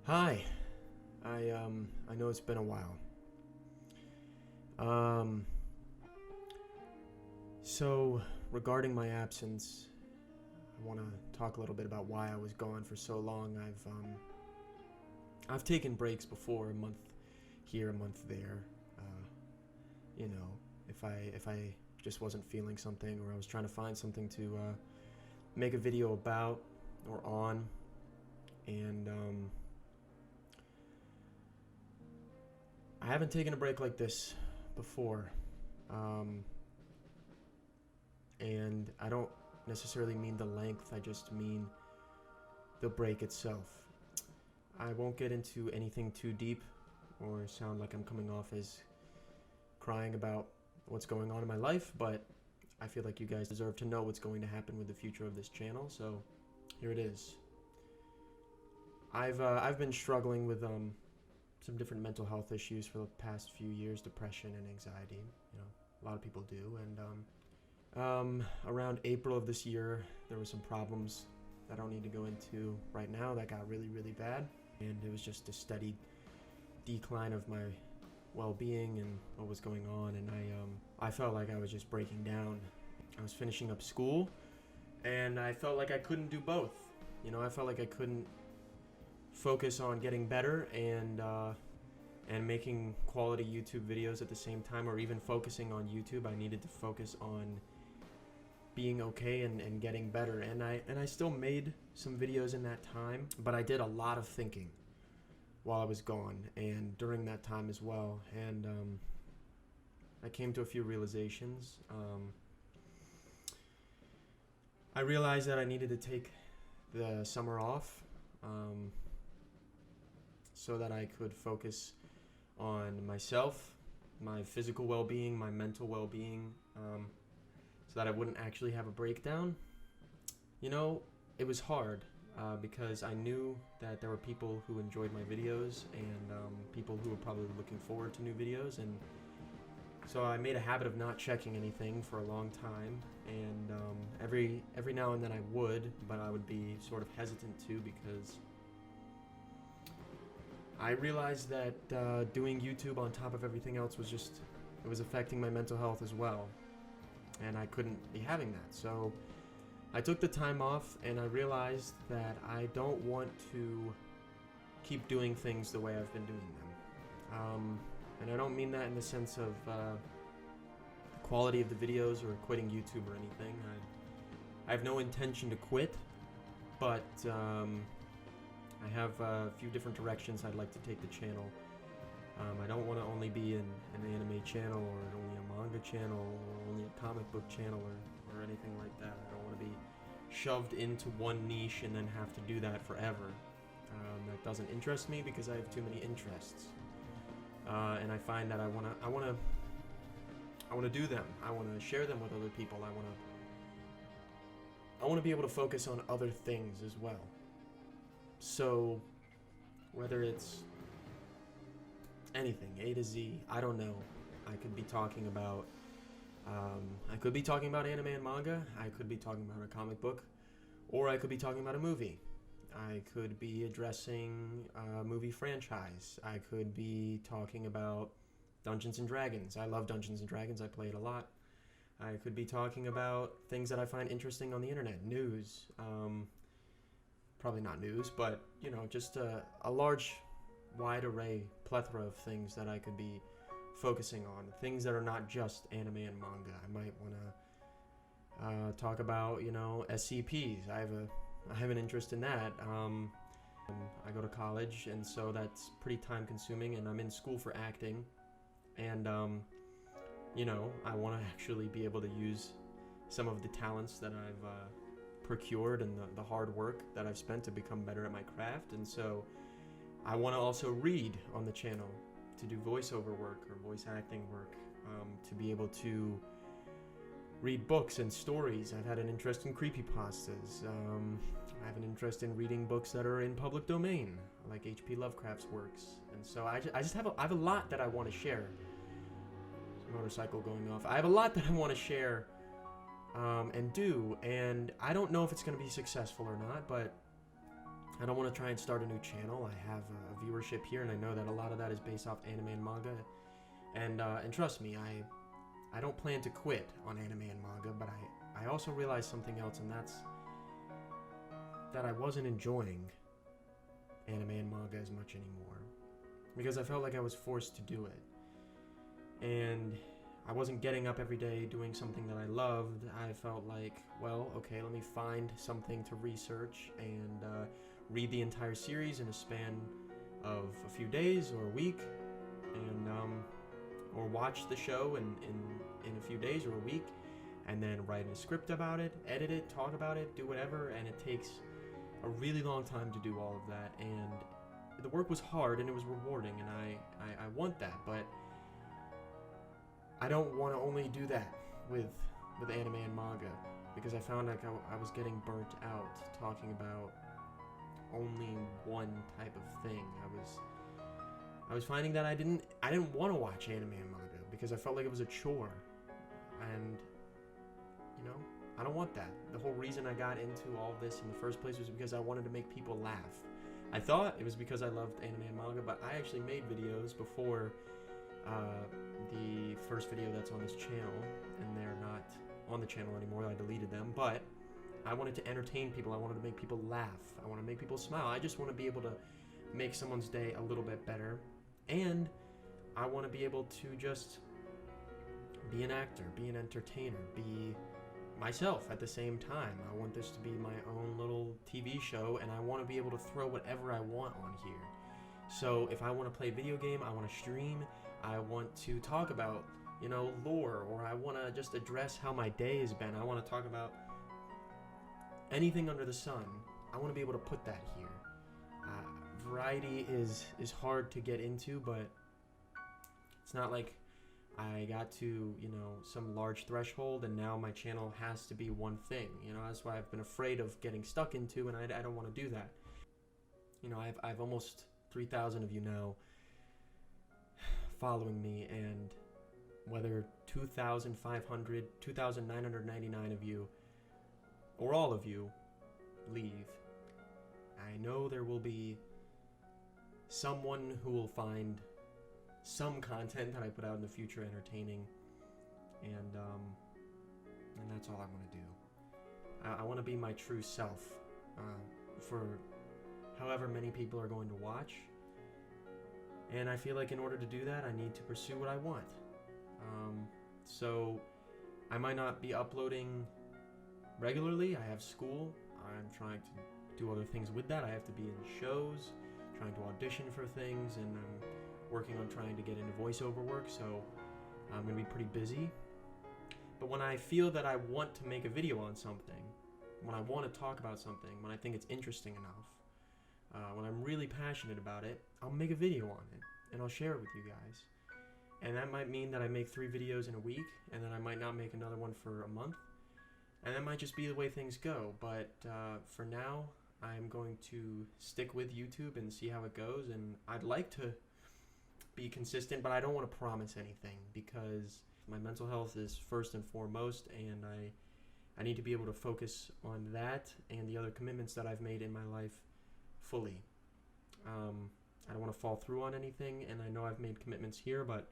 Hi. I know it's been a while. Um so regarding my absence, I want to talk a little bit about why I was gone for so long. I've taken breaks before, a month here, a month there. Uh you know, if I just wasn't feeling something, or I was trying to find something to make a video about or on. And I haven't taken a break like this before. Um, and I don't necessarily mean the length, I just mean the break itself. I won't get into anything too deep or sound like I'm coming off as crying about what's going on in my life, but I feel like you guys deserve to know what's going to happen with the future of this channel, so here it is. I've been struggling with some different mental health issues for the past few years, depression and anxiety. You know, a lot of people do, and around April of this year, there were some problems that I don't need to go into right now that got really, really bad, and it was just a steady decline of my well-being and what was going on, and I felt like I was just breaking down. I was finishing up school, and I felt like I couldn't do both. You know, I felt like I couldn't focus on getting better and making quality YouTube videos at the same time, or even focusing on YouTube. I needed to focus on being okay and getting better, and I still made some videos in that time, but I did a lot of thinking while I was gone and during that time as well, and I came to a few realizations. I realized that I needed to take the summer off, so that I could focus on myself, my physical well-being, my mental well-being, so that I wouldn't actually have a breakdown. You know, it was hard because I knew that there were people who enjoyed my videos, and people who were probably looking forward to new videos, and so I made a habit of not checking anything for a long time, and every now and then I would, but I would be sort of hesitant to, because I realized that doing YouTube on top of everything else was just, it was affecting my mental health as well, and I couldn't be having that. So I took the time off, and I realized that I don't want to keep doing things the way I've been doing them. And I don't mean that in the sense of the quality of the videos or quitting YouTube or anything. I have no intention to quit, but I have a few different directions I'd like to take the channel. I don't want to only be an anime channel, or only a manga channel, or only a comic book channel, or anything like that. I don't want to be shoved into one niche and then have to do that forever. That doesn't interest me because I have too many interests, and I find that I want to do them. I want to share them with other people. I want to be able to focus on other things as well. So, whether it's anything, A to Z, I don't know. I could be talking about, anime and manga. I could be talking about a comic book, or I could be talking about a movie. I could be addressing a movie franchise. I could be talking about Dungeons and Dragons. I love Dungeons and Dragons. I play it a lot. I could be talking about things that I find interesting on the internet, news. Probably not news, but, you know, just a large, wide array, plethora of things that I could be focusing on. Things that are not just anime and manga. I might want to talk about, you know, SCPs. I have an interest in that. I go to college, and so that's pretty time consuming, and I'm in school for acting, and you know, I want to actually be able to use some of the talents that I've procured, and the hard work that I've spent to become better at my craft. And so I want to also read on the channel, to do voiceover work or voice acting work, to be able to read books and stories. I've had an interest in creepypastas. I have an interest in reading books that are in public domain, like H.P. Lovecraft's works. And so I have a lot that I want to share. There's a motorcycle going off. I have a lot that I want to share and do, and I don't know if it's going to be successful or not, but I don't want to try and start a new channel. I have a viewership here, and I know that a lot of that is based off anime and manga. And trust me, I don't plan to quit on anime and manga, but I also realized something else, and that's that I wasn't enjoying anime and manga as much anymore, because I felt like I was forced to do it. And I wasn't getting up every day doing something that I loved. I felt like, well, okay, let me find something to research and read the entire series in a span of a few days or a week, and or watch the show in a few days or a week, and then write a script about it, edit it, talk about it, do whatever, and it takes a really long time to do all of that, and the work was hard and it was rewarding, and I want that, but I don't want to only do that with anime and manga, because I found like I was getting burnt out talking about only one type of thing. I was finding that I didn't want to watch anime and manga because I felt like it was a chore, and you know, I don't want that. The whole reason I got into all of this in the first place was because I wanted to make people laugh. I thought it was because I loved anime and manga, but I actually made videos before the first video that's on this channel, and they're not on the channel anymore. I deleted them, but I wanted to entertain people. I wanted to make people laugh. I want to make people smile. I just want to be able to make someone's day a little bit better, and I want to be able to just be an actor, be an entertainer, be myself at the same time. I want this to be my own little TV show, and I want to be able to throw whatever I want on here. So if I want to play a video game, I want to stream, I want to talk about, you know, lore, or I want to just address how my day has been. I want to talk about anything under the sun. I want to be able to put that here. Variety is hard to get into, but it's not like I got to, you know, some large threshold and now my channel has to be one thing. You know, that's why I've been afraid of getting stuck into, and I don't want to do that. You know, I've almost 3,000 of you now following me, and whether 2,500, 2,999 of you, or all of you, leave, I know there will be someone who will find some content that I put out in the future entertaining, and that's all I want to do. I want to be my true self for however many people are going to watch, and I feel like in order to do that, I need to pursue what I want. So I might not be uploading regularly. I have school. I'm trying to do other things with that. I have to be in shows, trying to audition for things, and I'm working on trying to get into voiceover work, so I'm going to be pretty busy. But when I feel that I want to make a video on something, when I want to talk about something, when I think it's interesting enough, when I'm really passionate about it, I'll make a video on it, and I'll share it with you guys. And that might mean that I make 3 videos in a week, and then I might not make another one for a month, and that might just be the way things go. But for now, I'm going to stick with YouTube and see how it goes, and I'd like to be consistent, but I don't want to promise anything, because my mental health is first and foremost, and I need to be able to focus on that and the other commitments that I've made in my life fully. I don't want to fall through on anything, and I know I've made commitments here, but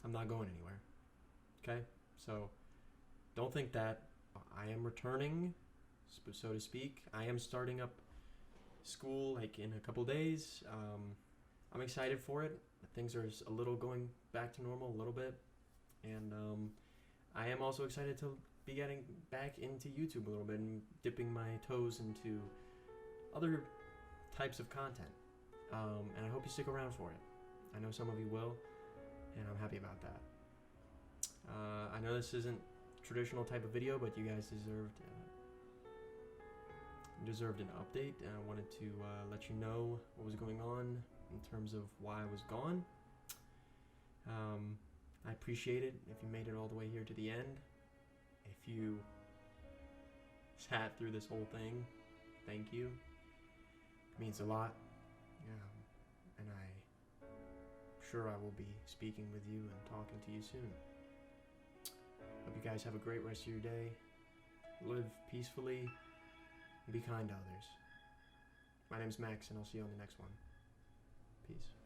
I'm not going anywhere. Okay? So don't think that. I am returning, so to speak. I am starting up school like in a couple days. I'm excited for it. Things are a little going back to normal a little bit, and I am also excited to be getting back into YouTube a little bit and dipping my toes into other types of content, and I hope you stick around for it. I know some of you will, and I'm happy about that. I know this isn't traditional type of video, but you guys deserved an update, and I wanted to let you know what was going on in terms of why I was gone. I appreciate it if you made it all the way here to the end. If you sat through this whole thing, thank you. It means a lot, and I'm sure I will be speaking with you and talking to you soon. Hope you guys have a great rest of your day. Live peacefully and be kind to others. My name's Max, and I'll see you on the next one. Peace.